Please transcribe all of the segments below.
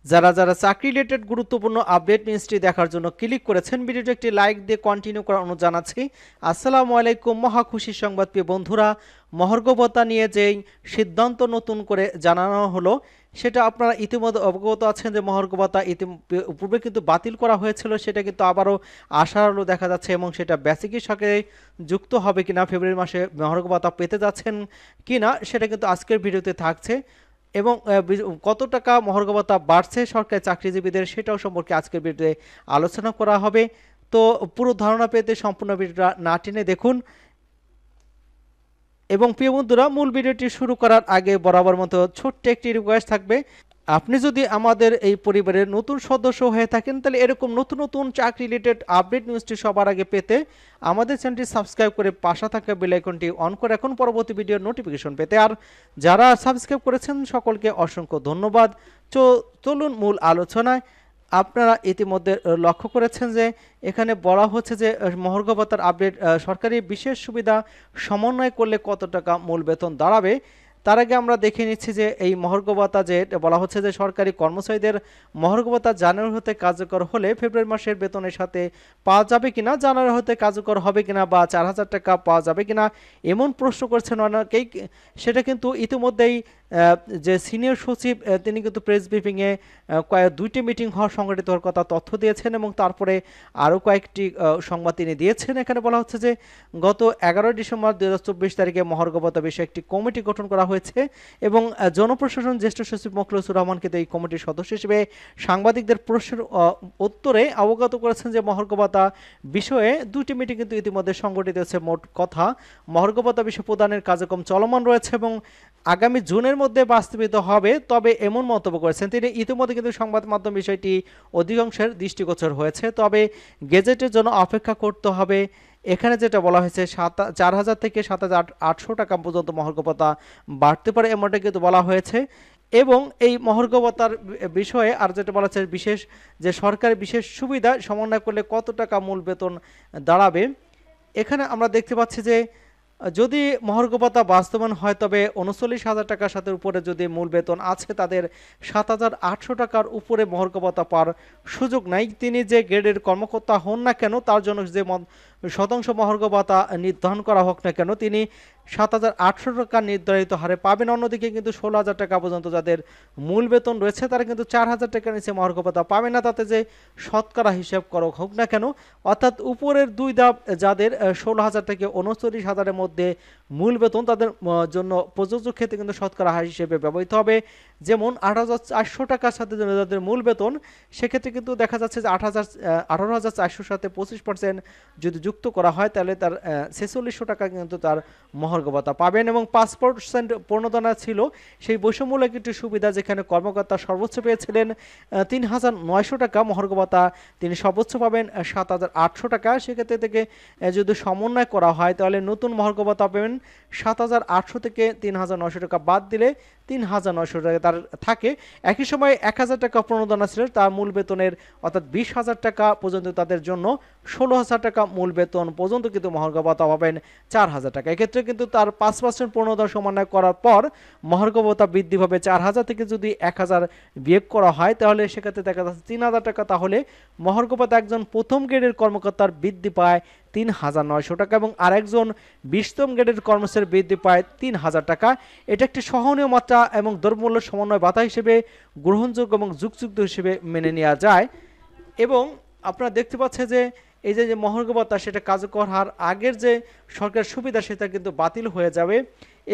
যারা চাকরি রিলেটেড গুরুত্বপূর্ণ আপডেট নিউজটি দেখার জন্য ক্লিক করেছেন, ভিডিওটি একটি লাইক দিয়ে কন্টিনিউ করার অনুরোধ জানাচ্ছি। আসসালামু আলাইকুম। মহা খুশির সংবাদ প্রিয় বন্ধুরা, মহার্ঘ ভাতা নিয়ে যেই সিদ্ধান্ত নতুন করে জানানো হলো সেটা আপনারা ইতিমধ্যে অবগত আছেন যে মহার্ঘ ভাতা পূর্বে কিন্তু বাতিল করা হয়েছিল, সেটা কিন্তু আবারও আশার আলো দেখা যাচ্ছে এবং সেটা বেসিকের সাথে যুক্ত হবে কিনা, ফেব্রুয়ারি মাসে মহার্ঘ ভাতা পেতে যাচ্ছেন কিনা সেটা কিন্তু আজকের ভিডিওতে থাকছে এবং কত টাকা মহার্ঘ ভাতা বাড়ছে সরকারি চাকরিজীবীদের সেটাও সম্পর্কে আজকের ভিডিওতে আলোচনা করা হবে। তো পুরো ধারণা পেতে সম্পূর্ণ ভিডিওটা না টেনে দেখুন। এবং প্রিয় বন্ধুরা, মূল ভিডিওটি শুরু করার আগে বরাবর মতো ছোট্ট একটি রিকোয়েস্ট থাকবে, আপনি যদি আমাদের এই পরিবারের নতুন সদস্য হয়ে থাকেন তাহলে এরকম নতুন নতুন চাকরি রিলেটেড আপডেট নিউজটি সবার আগে পেতে আমাদের চ্যানেলটি সাবস্ক্রাইব করে পাশে থাকা বেল আইকনটি অন করে এখন পরবর্তী ভিডিওর নোটিফিকেশন পেতে। আর যারা সাবস্ক্রাইব করেছেন সকলকে অসংখ্য ধন্যবাদ। চলুন মূল আলোচনায়। আপনারা ইতিমধ্যে লক্ষ্য করেছেন যে এখানে বলা হচ্ছে যে মহার্ঘ ভাতার আপডেট, সরকারি বিশেষ সুবিধা সমন্বয় করলে কত টাকা মূল বেতন দাঁড়াবে। তার আগে আমরা দেখে নিচ্ছি যে এই মহার্ঘ ভাতা যে বলা হচ্ছে যে সরকারি কর্মচারীদের মহার্ঘ ভাতা জানুয়ারি হতে কার্যকর হলে ফেব্রুয়ারি মাসের বেতনের সাথে পাওয়া যাবে কিনা, জানুয়ারি হতে কার্যকর হবে কিনা বা 4,000 টাকা পাওয়া যাবে কিনা এমন প্রশ্ন করছেন অনেকেই। সেটা কিন্তু ইতিমধ্যেই যে সিনিয়র সচিব তিনি কিন্তু প্রেস ব্রিফিংয়ে দুইটি মিটিং হওয়ার সংগঠিত হওয়ার কথা তথ্য দিয়েছেন এবং তারপরে আরও কয়েকটি সংবাদ তিনি দিয়েছেন। এখানে বলা হচ্ছে যে গত 11 ডিসেম্বর 2024 তারিখে মহার্ঘ ভাতা বিষয়ে একটি কমিটি গঠন করা হয়েছে এবং জনপ্রশাসন জ্যেষ্ঠ সচিব মোখলেছুর রহমানকে এই কমিটির সদস্য হিসেবে সাংবাদিকদের প্রশ্নের উত্তরে অবগত করেছেন যে মহার্ঘ ভাতা বিষয়ে দুটি মিটিং কিন্তু ইতিমধ্যে সংগঠিত হয়েছে। মোট কথা মহার্ঘ ভাতা বিষয় প্রদানের কার্যক্রম চলমান রয়েছে এবং আগামী জুনের মধ্যে বাস্তবায়িত হবে, তবে এমন মন্তব্য করেছেন তিনি। ইতিমধ্যে কিন্তু সংবাদ মাধ্যম বিষয়টি অধিকাংশের দৃষ্টিগোচর হয়েছে, তবে গেজেটের জন্য অপেক্ষা করতে হবে। এখানে যেটা বলা হয়েছে 4,000 থেকে 7,800 টাকা পর্যন্ত মহার্ঘ ভাতা বাড়তে পারে এমনটা কিন্তু বলা হয়েছে। এবং এই মহার্ঘ ভাতার বিষয়ে আর যেটা বলা হচ্ছে বিশেষ যে সরকারি বিশেষ সুবিধা সমন্বয় করলে কত টাকা মূল বেতন দাঁড়াবে। এখানে আমরা দেখতে পাচ্ছি যে যদি মহার্ঘ ভাতা বাস্তবায়ন হয় তবে 39,000 টাকার সাথে উপরে যদি মূল বেতন আছে তাদের 7,800 টাকার উপরে মহার্ঘ ভাতা পাওয়ার সুযোগ নাই। তিনি যে গ্রেডের কর্মকর্তা হন না কেন তার জন্য যে শতাংশ মহার্ঘ ভাতা নির্ধারণ করা হোক না কেন তিনি 7,800 টাকা নির্ধারিত হারে পাবেন। অন্যদিকে কিন্তু 16,000 টাকা পর্যন্ত যাদের মূল বেতন রয়েছে তারা কিন্তু 4,000 টাকার নিচে মহার্ঘ ভাতা পাবে না, তাতে যে শতকরা হিসাব করা হোক না কেন। অর্থাৎ উপরের দুই ধাপ যাদের 16,000 থেকে 39,000-এর মধ্যে মূল বেতন তাদের জন্য প্রযোজ্য ক্ষেত্রে কিন্তু শতকরা হার হিসেবে ব্যবহৃত হবে। যেমন 8,400 টাকার সাথে যাদের মূল বেতন সেক্ষেত্রে কিন্তু দেখা যাচ্ছে যে 18,400 সাথে 25% যদি যুক্ত করা হয় তাহলে তার 4600 টাকা কিন্তু তার মহার্ঘ ভাতা পাবেন। এবং 5% প্রণোদনা ছিল সেই বৈষম্যমূলক একটি সুবিধা, যেখানে কর্মকর্তা সর্বোচ্চ পেয়েছিলেন 3,900 টাকা মহার্ঘ ভাতা তিনি সর্বোচ্চ পাবেন 7,800 টাকা। সেক্ষেত্রে থেকে যদি সমন্বয় করা হয় তাহলে নতুন মহার্ঘ ভাতা পাবেন 7,800 থেকে 3,900 টাকা বাদ দিলে 3,900 টাকা তার থাকে। একই সময় 1,000 টাকা প্রণোদনা ছিল তার মূল বেতনের, অর্থাৎ 20,000 টাকা পর্যন্ত তাদের জন্য 16,000 টাকা মূল বেতন পর্যন্ত কিন্তু মহার্ঘ ভাতা পাবেন 4,000 টাকা। এক্ষেত্রে কিন্তু তার 5% প্রণোদনা সমন্বয় করার পর মহার্ঘ ভাতা বৃদ্ধি পাবে 4,000 থেকে যদি 1,000 বিয়োগ করা হয় তাহলে সেক্ষেত্রে দেখা যাচ্ছে 3,000 টাকা। তাহলে মহার্ঘ ভাতা একজন প্রথম গ্রেডের কর্মকর্তার বৃদ্ধি পায় 3,900 টাকা এবং আরেকজন 20তম গ্রেডের কর্মচারীর বৃদ্ধি পায় 3,000 টাকা। এটা একটি সহনীয় মাত্রা এবং দ্রব্যমূল্য সমন্বয় ভাতা হিসেবে গ্রহণযোগ্য এবং যুক্তিযুক্ত হিসেবে মেনে নেওয়া যায়। এবং আপনারা দেখতে পাচ্ছেন যে এই যে মহার্ঘ ভাতা সেটা কার্যকর হওয়ার আগের যে সরকার সুবিধা সেটা কিন্তু বাতিল হয়ে যাবে।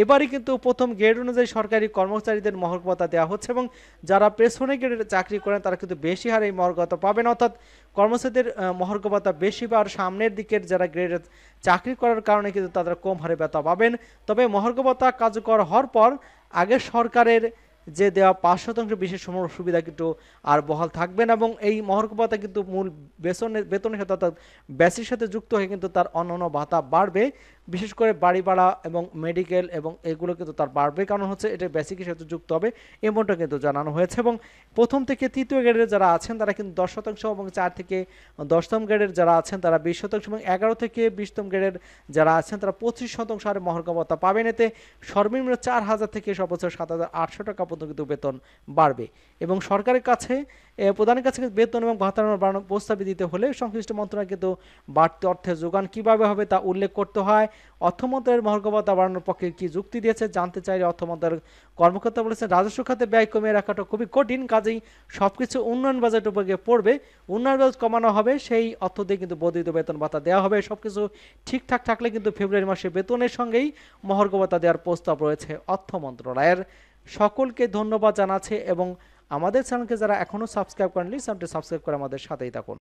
এবারই কিন্তু প্রথম গ্রেড অনুযায়ী সরকারি কর্মচারীদের মহার্ঘ ভাতা দেওয়া হচ্ছে এবং যারা পেছনে গ্রেডে চাকরি করেন তারা কিন্তু বেশি হারে এই মহার্ঘ ভাতা পাবেন। অর্থাৎ কর্মচারীদের মহার্ঘ ভাতা বেশি বা সামনের দিকের যারা গ্রেডে চাকরি করার কারণে কিন্তু তারা কম হারে ভাতা পাবেন। তবে মহার্ঘ ভাতা কার্যকর হওয়ার পর আগের সরকারের যে দেওয়া 5% বিশেষ সুবিধা কিন্তু আর বহাল থাকবেন এবং এই মহার্ঘ ভাতা কিন্তু মূল বেতনের সাথে অর্থাৎ বেসির সাথে যুক্ত হয়ে কিন্তু তার অন্যান্য ভাতা বাড়বে। বিশেষ করে বাড়ি ভাড়া এবং মেডিকেল এবং এগুলো কিন্তু তার বাড়বে, কারণ হচ্ছে এটা বেসিকের সাথে যুক্ত হবে এমনটা কিন্তু জানানো হয়েছে। এবং প্রথম থেকে তৃতীয় গ্রেডের যারা আছেন তারা কিন্তু 10% এবং 4 থেকে 10তম গ্রেডের যারা আছেন তারা 20% এবং 11 থেকে 20তম গ্রেডের যারা আছেন তারা 25% হারে মহার্ঘ ভাতা পাবেন। এতে সর্বনিম্ন 4,000 থেকে সর্বোচ্চ 7,800 টাকা পর্যন্ত কিন্তু বেতন বাড়বে। এবং সরকারের কাছে প্রধানের কাছে বেতন এবং ভাতা বাড়ানোর প্রস্তাব দিতে হলে সংশ্লিষ্ট মন্ত্রণালয় কিন্তু বাড়তি অর্থের যোগান কিভাবে হবে তা উল্লেখ করতে হয়। অর্থ মন্ত্রণালয়ের মহার্ঘ ভাতা বাড়ানোর পক্ষে কি যুক্তি দিয়েছে জানতে চাইলে অর্থ মন্ত্রণালয়ের কর্মকর্তা বলেছেন, রাজস্ব খাতে ব্যয় কমিয়ে রাখাটা খুবই কঠিন, কাজেই সবকিছু উন্নয়ন বাজেটের উপর গিয়ে পড়বে। উন্নয়ন বাজেট কমানো হবে, সেই অর্থ দিয়ে কিন্তু বর্ধিত বেতন ভাতা দেওয়া হবে। সবকিছু ঠিকঠাক থাকলে কিন্তু ফেব্রুয়ারি মাসে বেতনের সঙ্গেই মহার্ঘ ভাতা দেওয়ার প্রস্তাব রয়েছে অর্থ মন্ত্রণালয়ের। সকলকে ধন্যবাদ জানাচ্ছে এবং আমাদের চ্যানেলকে যারা এখনো সাবস্ক্রাইব করেননি চ্যানেলটি সাবস্ক্রাইব করে আমাদের সাথেই থাকুন।